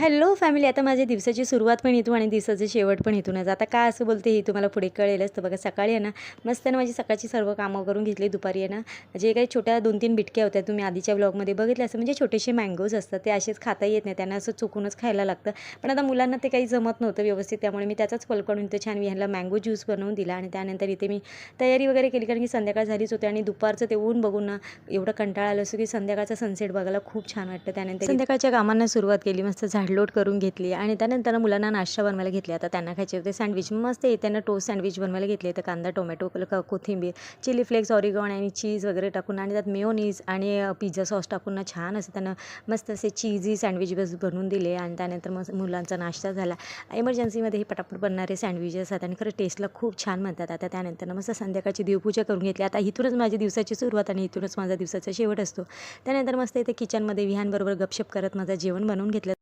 Hello family. आता माझ्या दिवसाची सुरुवात पण इथून आणि दिवसाचं शेवट पण इथूनच. आता काय असं बोलते हे तुम्हाला पुढे कळेलच. तर बघा सकाळी आहे ना मस्त ना माझी सकाळची सर्व कामं करून घेतली. दुपारी आहे ना जे काही छोट्या 2-3 बिटक्या होत्या तुम्ही आधीच्या व्लॉगमध्ये बघितलं असं, म्हणजे छोटेसे मँगोज असतात ते असेच खाता येत नाही, त्यांना असं चुकूनच खायला लागतं. पण आता मुलांना ते काही जमत नव्हतं व्यवस्थित, त्यामुळे मी त्याचाच फल काढून इथं छान ह्याला मँगो ज्यूस बनवून दिला. आणि त्यानंतर इथे मी तयारी वगैरे केली, कारण की संध्याकाळ झालीच होती आणि दुपारचं ते ऊन बघून ना एवढं कंटाळा आलं असं की संध्याकाळचा सनसेट बघायला खूप छान वाटतं. त्यानंतर संध्याकाळच्या कामांना सुरुवात केली, मस्त झाडलोट करून घेतली आणि त्यानंतर मुलांना नाश्ता बनवायला घेतले. आता त्यांना खायचे होते सँडविच, मस्त त्यांना टोस्ट सँडविच बनवायला घेतले. तर कांदा, टोमॅटो, कोथिंबीर, चिली फ्लेक्स, ऑरिगॉन आणि चीज वगैरे टाकून आणि त्यात मेयोनीज आणि पिझ्झा सॉस टाकून ना छान असं त्यांना मस्त असे चीझी सँडविच बनवून दिले. आणि त्यानंतर मग मुलांचा नाश्ता झाला. इमर्जन्सीमध्ये हे पटापट बनणारे सँडविचेस आहेत आणि खरं टेस्टला खूप छान म्हणतात. आता त्यानंतर मस्त संध्याकाळची देवपूजा करून घेतली. आता इथूनच माझ्या दिवसाची सुरुवात आणि इथूनच माझा दिवसाचा शेवट असतो. त्यानंतर मस्त इथे किचनमध्ये विहानबरोबर गपशप करत माझं जेवण बनवून घेतलं.